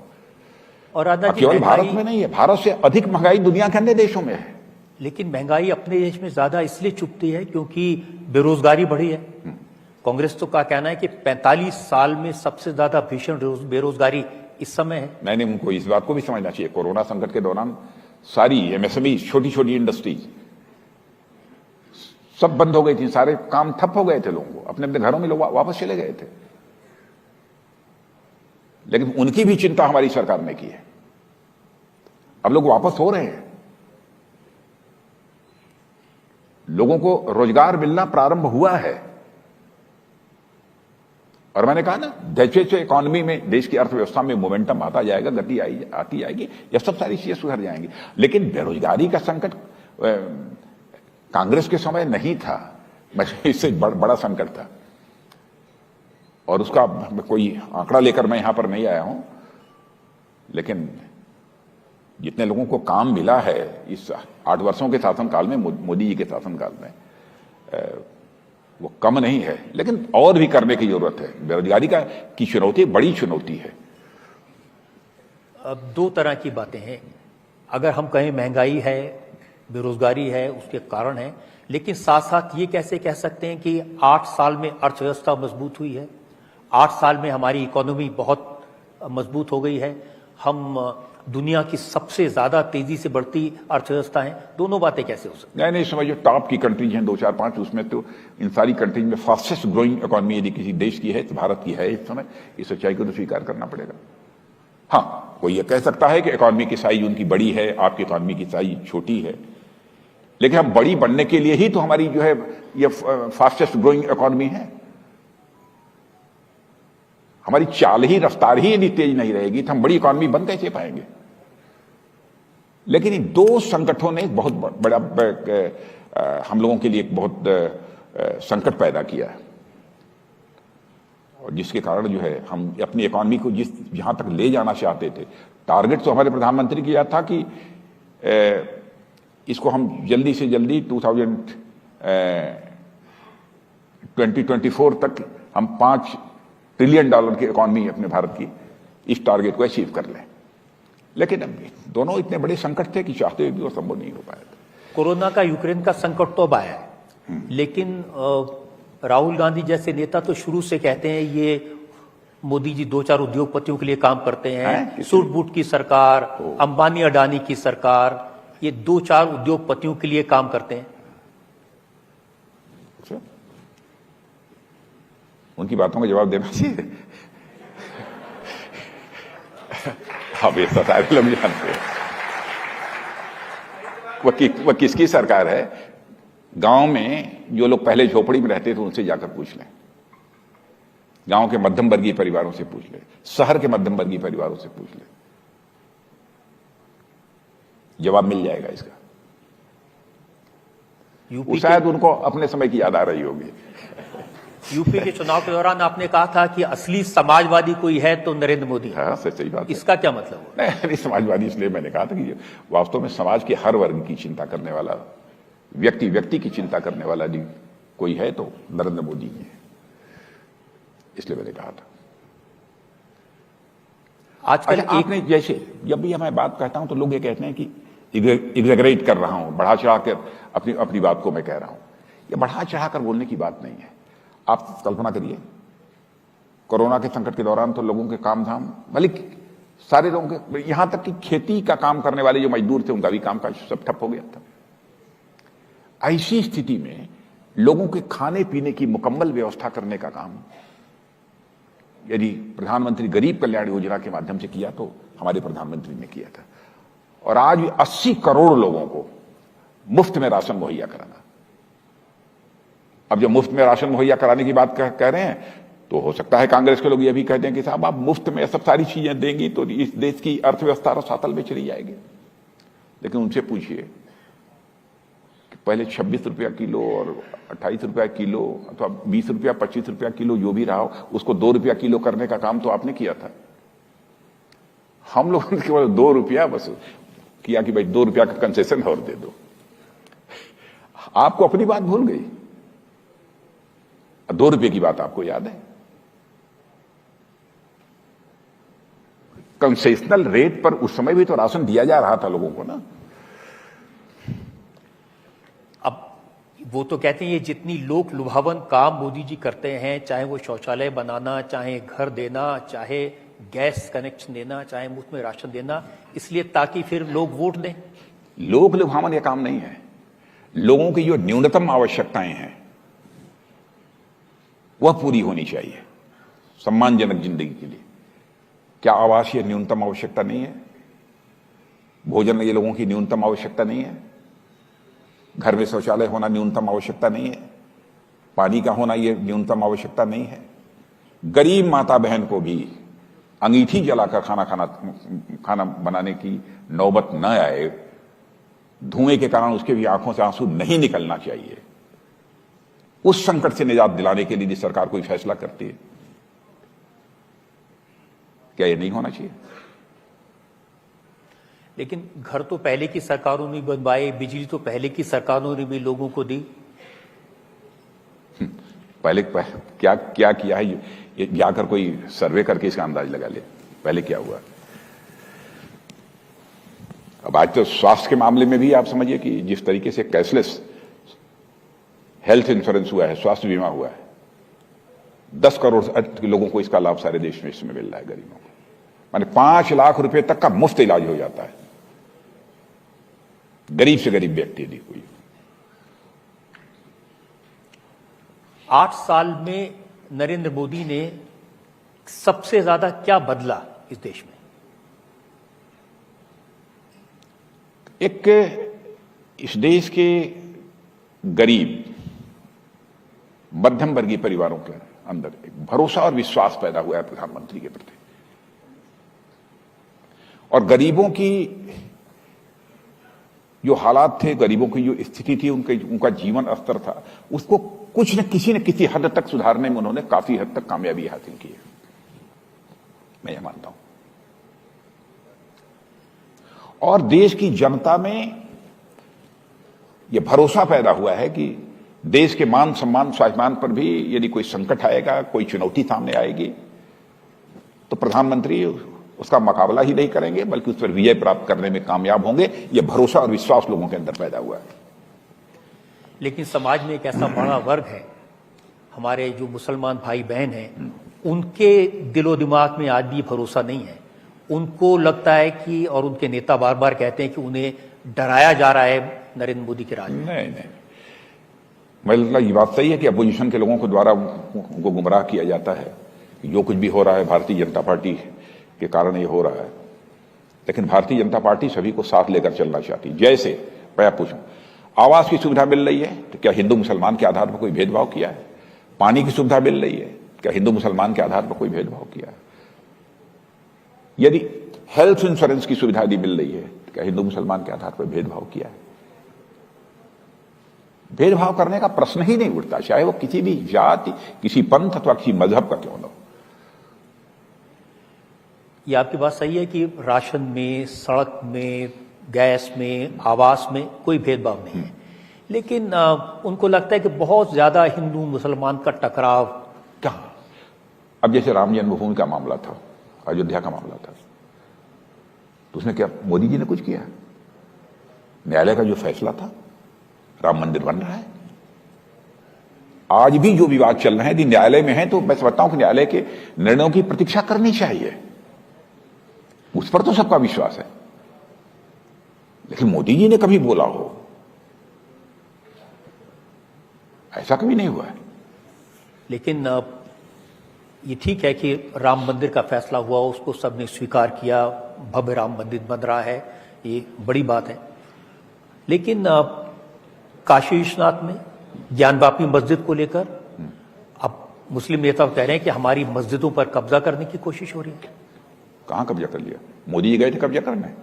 और केवल भारत में नहीं है, भारत से अधिक महंगाई दुनिया के अन्य देशों में है। लेकिन महंगाई अपने देश में ज्यादा इसलिए चुभती है क्योंकि बेरोजगारी बढ़ी है। कांग्रेस तो का कहना है कि 45 साल में सबसे ज्यादा भीषण बेरोजगारी इस समय है। मैंने उनको इस बात को भी समझना चाहिए, कोरोना संकट के दौरान सारी एमएसएमई, छोटी छोटी इंडस्ट्रीज सब बंद हो गई थी, सारे काम ठप हो गए थे, लोगों को अपने अपने घरों में लोग वापस चले गए थे। लेकिन उनकी भी चिंता हमारी सरकार ने की है। अब लोग वापस हो रहे हैं, लोगों को रोजगार मिलना प्रारंभ हुआ है। और मैंने कहा ना, जैसे जैसे इकोनॉमी में, देश की अर्थव्यवस्था में मोमेंटम आता जाएगा, गति आती जाएगी, यह सब सारी चीजें सुधर जाएंगी। लेकिन बेरोजगारी का संकट कांग्रेस के समय नहीं था, इससे बड़ा संकट था। और उसका कोई आंकड़ा लेकर मैं यहां पर नहीं आया हूं, लेकिन जितने लोगों को काम मिला है इस 8 वर्षों के शासनकाल में, मोदी जी के शासनकाल में, वो कम नहीं है। लेकिन और भी करने की जरूरत है। बेरोजगारी की चुनौती बड़ी चुनौती है। अब 2 तरह की बातें हैं। अगर हम कहें महंगाई है, बेरोजगारी है, उसके कारण है, लेकिन साथ साथ ये कैसे कह सकते हैं कि 8 साल में अर्थव्यवस्था मजबूत हुई है, 8 साल में हमारी इकोनॉमी बहुत मजबूत हो गई है, हम दुनिया की सबसे ज्यादा तेजी से बढ़ती अर्थव्यवस्था है। दोनों बातें कैसे हो सकती नहीं, समझो टॉप की कंट्रीज हैं 2, 4, 5, उसमें तो इन सारी कंट्रीज में फास्टेस्ट ग्रोइंग इकोनॉमी यदि किसी देश की है तो भारत की है इस समय। इस सच्चाई को तो स्वीकार करना पड़ेगा। हाँ, कोई ये कह सकता है कि इकोनॉमी की साइज उनकी बड़ी है, आपकी इकोनॉमी की साइज छोटी है, लेकिन हम बड़ी बनने के लिए ही तो हमारी जो है ये फास्टेस्ट ग्रोइंग इकोनॉमी है। हमारी चाल ही, रफ्तार ही यदि तेज नहीं रहेगी तो हम बड़ी इकोनॉमी बन कैसे पाएंगे। लेकिन इन 2 संकटों ने बहुत बड़ा हम लोगों के लिए एक बहुत संकट पैदा किया है, और जिसके कारण जो है हम अपनी इकोनॉमी को जहां तक ले जाना चाहते थे, टारगेट तो हमारे प्रधानमंत्री किया था कि इसको हम जल्दी से जल्दी 2024 तक हम $5 ट्रिलियन की इकोनॉमी अपने भारत की, इस टारगेट को अचीव कर लें। लेकिन अब दोनों इतने बड़े संकट थे कि चाहते हुए भी वो संभव नहीं हो पाया था। कोरोना का, यूक्रेन का संकट तो अब आया है, लेकिन राहुल गांधी जैसे नेता तो शुरू से कहते हैं ये मोदी जी 2-4 उद्योगपतियों के लिए काम करते हैं, सूट बूट की सरकार, अंबानी अडानी की सरकार, ये 2-4 उद्योगपतियों के लिए काम करते हैं। उनकी बातों का जवाब देना चाहिए। अब ये सारे लोग जानते हैं वह किसकी सरकार है। गांव में जो लोग पहले झोपड़ी में रहते थे उनसे जाकर पूछ लें, गांव के मध्यम वर्गीय परिवारों से पूछ लें, शहर के मध्यम वर्गीय परिवारों से पूछ लें, जवाब मिल जाएगा इसका। शायद उनको अपने समय की याद आ रही होगी। यूपी के चुनाव के दौरान आपने कहा था कि असली समाजवादी कोई है तो नरेंद्र मोदी। हाँ, सही बात है। इसका क्या मतलब है? नहीं, समाजवादी इसलिए मैंने कहा था कि वास्तव में समाज के हर वर्ग की चिंता करने वाला व्यक्ति की चिंता करने वाला यदि कोई है तो नरेंद्र मोदी ही है, इसलिए मैंने कहा था। आजकल आपने जैसे जब भी मैं बात कहता हूं तो लोग ये कहते हैं कि एग्जैगरेट कर रहा हूं, बढ़ा चढ़ाकर अपनी बात को मैं कह रहा हूं। ये बढ़ा चढ़ाकर बोलने की बात नहीं है। आप कल्पना करिए, कोरोना के संकट के दौरान तो लोगों के काम धाम, बल्कि सारे लोगों के, यहां तक कि खेती का काम करने वाले जो मजदूर थे उनका भी काम काज सब ठप हो गया था। ऐसी स्थिति में लोगों के खाने पीने की मुकम्मल व्यवस्था करने का काम यदि प्रधानमंत्री गरीब कल्याण योजना के माध्यम से किया तो हमारे प्रधानमंत्री ने किया था। और आज 80 करोड़ लोगों को मुफ्त में राशन मुहैया कराना। अब जब मुफ्त में राशन मुहैया कराने की बात कह रहे हैं तो हो सकता है कांग्रेस के लोग ये भी कहते हैं कि साहब आप मुफ्त में सब सारी चीजें देंगी तो इस देश की अर्थव्यवस्था रसातल में चली जाएगी। लेकिन उनसे पूछिए कि पहले 26 रुपया किलो और 28 रुपया किलो अथवा 20 रुपया 25 रुपया किलो जो भी रहा हो उसको 2 रुपया किलो करने का काम तो आपने किया था। हम लोगों ने केवल 2 रुपया बस किया कि भाई 2 रुपया का कंसेशन और दे दो। आपको अपनी बात भूल गई, 2 रुपये की बात आपको याद है। कंसेशनल रेट पर उस समय भी तो राशन दिया जा रहा था लोगों को ना। अब वो तो कहते हैं ये जितनी लोक लुभावन काम मोदी जी करते हैं, चाहे वो शौचालय बनाना, चाहे घर देना, चाहे गैस कनेक्शन देना, चाहे मुफ्त में राशन देना, इसलिए ताकि फिर लोग वोट दें। लोक लुभावन यह काम नहीं है। लोगों की जो न्यूनतम आवश्यकताएं हैं वह पूरी होनी चाहिए सम्मानजनक जिंदगी के लिए। क्या आवास ये न्यूनतम आवश्यकता नहीं है? भोजन ये लोगों की न्यूनतम आवश्यकता नहीं है? घर में शौचालय होना न्यूनतम आवश्यकता नहीं है? पानी का होना ये न्यूनतम आवश्यकता नहीं है? गरीब माता बहन को भी अंगीठी जलाकर खाना बनाने की नौबत न आए, धुएं के कारण उसके भी आंखों से आंसू नहीं निकलना चाहिए, उस संकट से निजात दिलाने के लिए सरकार कोई फैसला करती है। क्या यह नहीं होना चाहिए? लेकिन घर तो पहले की सरकारों ने बनवाए, बिजली तो पहले की सरकारों ने भी लोगों को दी। पहले क्या क्या किया है ये जाकर कोई सर्वे करके इसका अंदाज लगा ले पहले क्या हुआ। अब आज तो स्वास्थ्य के मामले में भी आप समझिए कि जिस तरीके से कैशलेस हेल्थ इंश्योरेंस हुआ है, स्वास्थ्य बीमा हुआ है, 10 करोड़ लोगों को इसका लाभ सारे देश में इस समय मिल रहा है, गरीबों को। माने 5 लाख रुपए तक का मुफ्त इलाज हो जाता है गरीब से गरीब व्यक्ति यदि कोई। 8 साल में नरेंद्र मोदी ने सबसे ज्यादा क्या बदला इस देश में? एक इस देश के गरीब मध्यम वर्गीय परिवारों के अंदर एक भरोसा और विश्वास पैदा हुआ है प्रधानमंत्री के प्रति, और गरीबों की जो हालात थे, गरीबों की जो स्थिति थी, उनका जीवन स्तर था, उसको कुछ न किसी हद तक सुधारने में उन्होंने काफी हद तक कामयाबी हासिल की है, मैं यह मानता हूं। और देश की जनता में यह भरोसा पैदा हुआ है कि देश के मान सम्मान स्वाभिमान पर भी यदि कोई संकट आएगा, कोई चुनौती सामने आएगी, तो प्रधानमंत्री उसका मुकाबला ही नहीं करेंगे बल्कि उस पर विजय प्राप्त करने में कामयाब होंगे। यह भरोसा और विश्वास लोगों के अंदर पैदा हुआ है। लेकिन समाज में एक ऐसा बड़ा वर्ग है, हमारे जो मुसलमान भाई बहन हैं, उनके दिलो दिमाग में आज भी भरोसा नहीं है। उनको लगता है कि, और उनके नेता बार बार कहते हैं कि उन्हें डराया जा रहा है नरेंद्र मोदी के राज में। नहीं, मतलब ये बात सही है कि अपोजिशन के लोगों के द्वारा उनको गुमराह किया जाता है। जो कुछ भी हो रहा है भारतीय जनता पार्टी के कारण ये हो रहा है, लेकिन भारतीय जनता पार्टी सभी को साथ लेकर चलना चाहती है। जैसे मैं पूछूं, आवास की सुविधा मिल रही है तो क्या हिंदू मुसलमान के आधार पर कोई भेदभाव किया है? पानी की सुविधा मिल रही है, क्या हिंदू मुसलमान के आधार पर कोई भेदभाव किया है? यदि हेल्थ इंश्योरेंस की सुविधा यदि मिल रही है तो क्या हिंदू मुसलमान के आधार पर भेदभाव किया है? भेदभाव करने का प्रश्न ही नहीं उठता, चाहे वो किसी भी जाति, किसी पंथ अथवा किसी मजहब का क्यों न हो। ये आपकी बात सही है कि राशन में, सड़क में, गैस में, आवास में कोई भेदभाव नहीं है, लेकिन उनको लगता है कि बहुत ज्यादा हिंदू मुसलमान का टकराव। कहां? अब जैसे राम जन्मभूमि का मामला था, अयोध्या का मामला था, तो उसमें क्या मोदी जी ने कुछ किया? न्यायालय का जो फैसला था, राम मंदिर बन रहा है। आज भी जो विवाद चल रहे हैं यदि न्यायालय में है तो मैं समझता हूं कि न्यायालय के निर्णयों की प्रतीक्षा करनी चाहिए, उस पर तो सबका विश्वास है। लेकिन मोदी जी ने कभी बोला हो, ऐसा कभी नहीं हुआ है। लेकिन ये ठीक है कि राम मंदिर का फैसला हुआ, उसको सबने स्वीकार किया, भव्य राम मंदिर बन रहा है, ये बड़ी बात है। लेकिन काशी विश्वनाथ में ज्ञानवापी मस्जिद को लेकर अब मुस्लिम नेता कह रहे हैं कि हमारी मस्जिदों पर कब्जा करने की कोशिश हो रही है। कहां कब्जा कर लिया? मोदी जी गए थे कब्जा करने।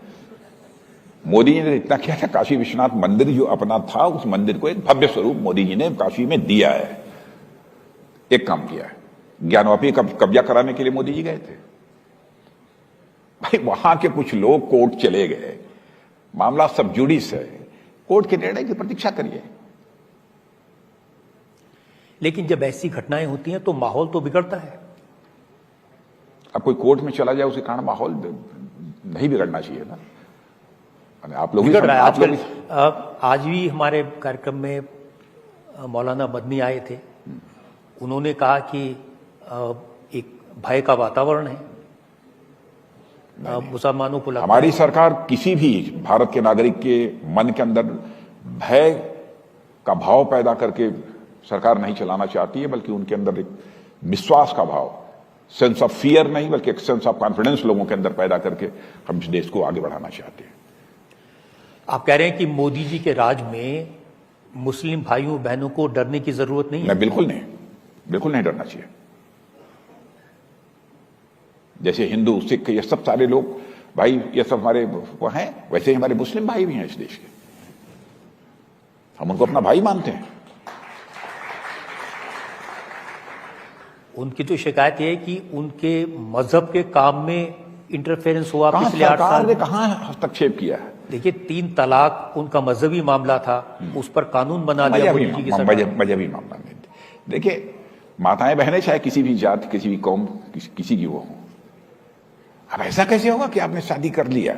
मोदी जी ने इतना किया था, काशी विश्वनाथ मंदिर जो अपना था, उस मंदिर को एक भव्य स्वरूप मोदी जी ने काशी में दिया है। एक काम किया है, ज्ञानवापी कब्जा कराने के लिए मोदी जी गए थे। भाई वहां के कुछ लोग कोर्ट चले गए, मामला सब जुडिस है, कोर्ट के निर्णय की प्रतीक्षा करिए। लेकिन जब ऐसी घटनाएं होती हैं तो माहौल तो बिगड़ता है। अब कोई कोर्ट में चला जाए उसे कारण माहौल नहीं बिगड़ना चाहिए ना। आप लोग बिगड़ रहा है आजकल। आज भी हमारे कार्यक्रम में मौलाना मदनी आए थे, उन्होंने कहा कि एक भय का वातावरण है। मुसलमानों को लगता हमारी है? सरकार किसी भी भारत के नागरिक के मन के अंदर भय का भाव पैदा करके सरकार नहीं चलाना चाहती है, बल्कि उनके अंदर एक विश्वास का भाव, सेंस ऑफ फियर नहीं बल्कि एक सेंस ऑफ कॉन्फिडेंस लोगों के अंदर पैदा करके हम इस देश को आगे बढ़ाना चाहते हैं। आप कह रहे हैं कि मोदी जी के राज में मुस्लिम भाइयों बहनों को डरने की जरूरत नहीं है? नहीं, बिल्कुल नहीं डरना चाहिए। जैसे हिंदू, सिख, ये सब सारे लोग भाई, ये सब हमारे वो हैं, वैसे ही हमारे मुस्लिम भाई भी हैं इस देश के। हम उनको अपना भाई मानते हैं। उनकी तो शिकायत यह है कि उनके मजहब के काम में इंटरफेरेंस हुआ पिछले 8 सरकार साल ने में। कहां हस्तक्षेप किया है? देखिए, 3 तलाक उनका मजहबी मामला था, उस पर कानून बना दिया मोदी जी की सरकार ने। मजहबी मामला नहीं। देखिए, माताएं बहनें चाहे किसी भी जात, किसी भी कौम, किसी की वो हो, अब ऐसा कैसे होगा कि आपने शादी कर लिया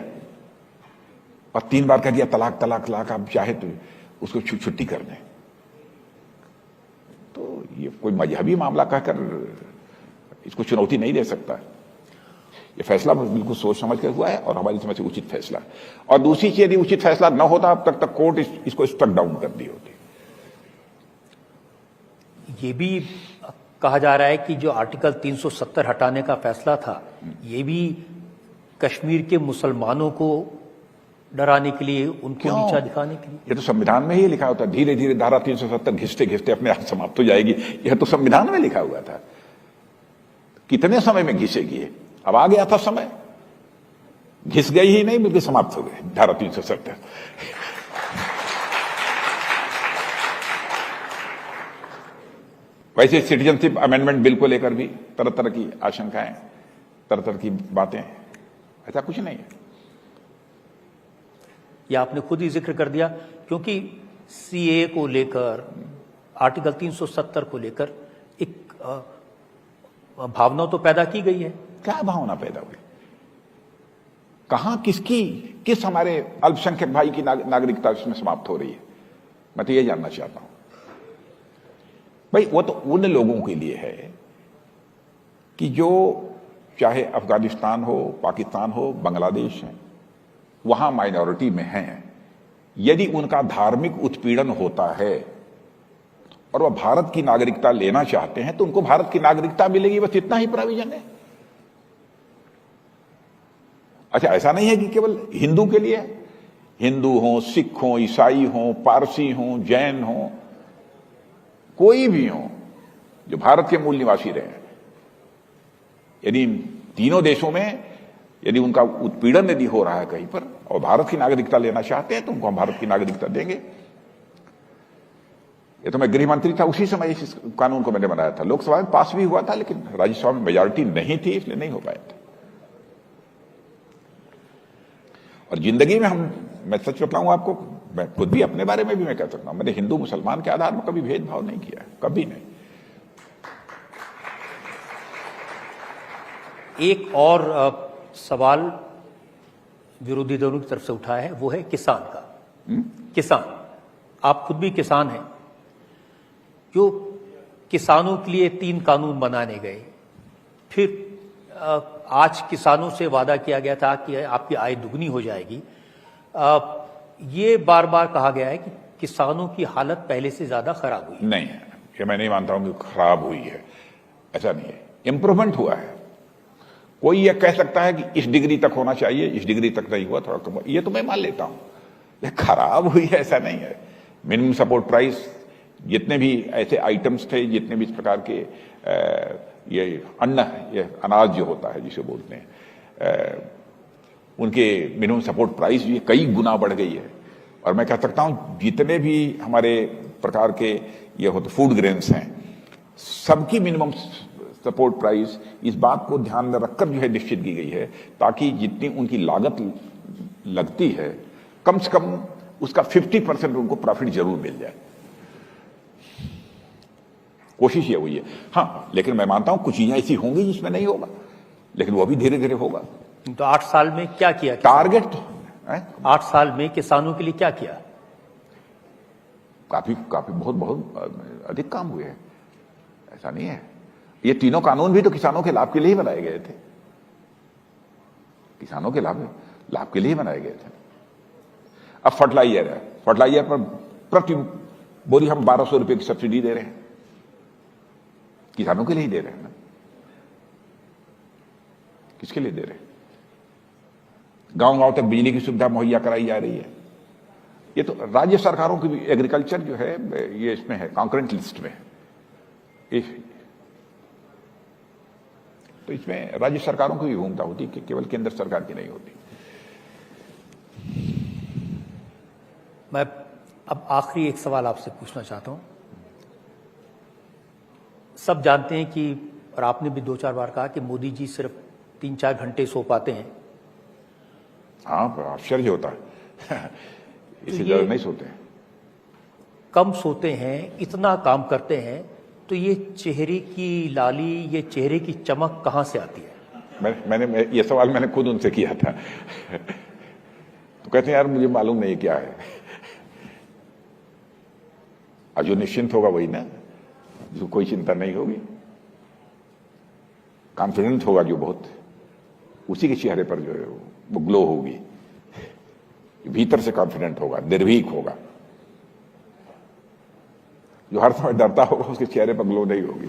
और 3 बार कह दिया तलाक तलाक तलाक, आप चाहे तो उसको छुट्टी कर दें? तो ये कोई मजहबी मामला कहकर इसको चुनौती नहीं दे सकता। ये फैसला बिल्कुल सोच समझ कर हुआ है और हमारी समझ से उचित फैसला है। और दूसरी चीज, यदि उचित फैसला न होता अब तक कोर्ट इसको स्ट्रक डाउन कर दी होती। ये भी कहा जा रहा है कि जो आर्टिकल 370 हटाने का फैसला था, ये भी कश्मीर के मुसलमानों को डराने के लिए, उनको नीचा दिखाने के लिए। ये तो संविधान में ही लिखा होता है, धीरे धीरे धारा 370 घिसते घिसते अपने आप समाप्त हो जाएगी। यह तो संविधान में लिखा हुआ था। कितने समय में घिसेगी? अब आ गया था समय, घिस गई ही नहीं बल्कि समाप्त हो गए धारा 370। वैसे सिटीजनशिप अमेंडमेंट बिल को लेकर भी तरह तरह की आशंकाएं, तरह तरह की बातें, ऐसा कुछ नहीं है। ये आपने खुद ही जिक्र कर दिया, क्योंकि सीए को लेकर, आर्टिकल 370 को लेकर एक भावना तो पैदा की गई है। क्या भावना पैदा हुई? कहां, किसकी, किस हमारे अल्पसंख्यक भाई की नागरिकता इसमें समाप्त हो रही है? मैं तो ये जानना चाहता हूं। भाई, वो तो उन लोगों के लिए है कि जो चाहे अफगानिस्तान हो, पाकिस्तान हो, बांग्लादेश है, वहां माइनॉरिटी में हैं। यदि उनका धार्मिक उत्पीड़न होता है और वह भारत की नागरिकता लेना चाहते हैं तो उनको भारत की नागरिकता मिलेगी, बस इतना ही प्रोविजन है। अच्छा, ऐसा नहीं है कि केवल हिंदू के लिए। हिंदू हो, सिख हो, ईसाई हो, पारसी हो, जैन हो, कोई भी हो जो भारत के मूल निवासी रहे, यदि तीनों देशों में यदि उनका उत्पीड़न यदि हो रहा है कहीं पर और भारत की नागरिकता लेना चाहते हैं तो उनको हम भारत की नागरिकता देंगे। ये तो मैं गृह मंत्री था, उसी समय इस कानून को मैंने बनाया था। लोकसभा में पास भी हुआ था, लेकिन राज्यसभा में मेजॉरिटी नहीं थी, इसलिए नहीं हो पाया था। और जिंदगी में मैं सच बताऊं आपको, मैं खुद भी अपने बारे में भी मैं कह सकता हूं, मैंने हिंदू मुसलमान के आधार पर कभी भेदभाव नहीं किया, कभी नहीं। एक और सवाल विरोधी दलों की तरफ से उठा है, वो है किसान का। किसान, आप खुद भी किसान हैं। जो किसानों के लिए 3 कानून बनाने गए, फिर आज किसानों से वादा किया गया था कि आपकी आय दुगनी हो जाएगी। ये बार बार कहा गया है कि किसानों की हालत पहले से ज्यादा खराब हुई। नहीं है, ये मैं नहीं मानता हूं कि खराब हुई है, ऐसा नहीं है, इंप्रूवमेंट हुआ है। कोई ये कह सकता है कि इस डिग्री तक होना चाहिए, इस डिग्री तक नहीं हुआ, थोड़ा कम, ये तो मैं मान लेता हूं। ये खराब हुई है ऐसा नहीं है। मिनिमम सपोर्ट प्राइस, जितने भी ऐसे आइटम्स थे, जितने भी इस प्रकार के ये अन्न, ये अनाज जो होता है जिसे बोलते हैं, उनके मिनिमम सपोर्ट प्राइस भी कई गुना बढ़ गई है। और मैं कह सकता हूं जितने भी हमारे प्रकार के ये होते फूड ग्रेन्स हैं, सबकी मिनिमम सपोर्ट प्राइस इस बात को ध्यान में रखकर जो है निश्चित की गई है, ताकि जितनी उनकी लागत लगती है कम से कम उसका 50% उनको प्रॉफिट जरूर मिल जाए। कोशिश ये हुई है। हाँ, लेकिन मैं मानता हूं कुछ चीजें ऐसी होंगी जिसमें नहीं होगा, लेकिन वो भी धीरे धीरे होगा। तो 8 साल में क्या किया टारगेट 8 साल में किसानों के लिए क्या किया? काफी बहुत अधिक काम हुए हैं, ऐसा नहीं है। ये तीनों कानून भी तो किसानों के लाभ के लिए ही बनाए गए थे। किसानों के लाभ के लिए बनाए गए थे। अब फर्टिलाइजर है, फर्टिलाइजर पर प्रति बोरी हम 1200 रुपए की सब्सिडी दे रहे हैं, किसानों के लिए ही दे रहे हैं ना, किसके लिए दे रहे हैं? गांव-गांव तक बिजली की सुविधा मुहैया कराई जा रही है। ये तो राज्य सरकारों की भी एग्रीकल्चर जो है ये इसमें है, कॉन्करेंट लिस्ट में है। तो इसमें राज्य सरकारों की भी भूमिका होती है कि केवल केंद्र सरकार की नहीं होती। मैं अब आखिरी एक सवाल आपसे पूछना चाहता हूं। सब जानते हैं कि, और आपने भी 2-4 बार कहा कि मोदी जी सिर्फ 3-4 घंटे सो पाते हैं। हाँ, पर आश्चर्य होता है इसी तरह नहीं सोते हैं। कम सोते हैं, इतना काम करते हैं, तो ये चेहरे की लाली, ये चेहरे की चमक कहां से आती है? मैंने ये सवाल मैंने खुद उनसे किया था तो कहते हैं यार मुझे मालूम नहीं क्या है। आज जो निश्चिंत होगा वही ना, जो कोई चिंता नहीं होगी, कॉन्फिडेंट होगा जो बहुत, उसी के चेहरे पर जो है वो ग्लो होगी, भीतर से कॉन्फिडेंट होगा, निर्भीक होगा। जो हर समय डरता होगा उसके चेहरे पर ग्लो नहीं होगी।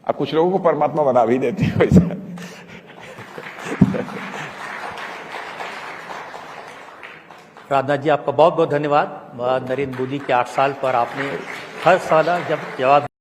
अब कुछ लोगों को परमात्मा बना भी देते हैं वैसा। राजनाथ जी, आपका बहुत बहुत धन्यवाद। नरेंद्र मोदी के 8 साल पर आपने हर साल जब जवाब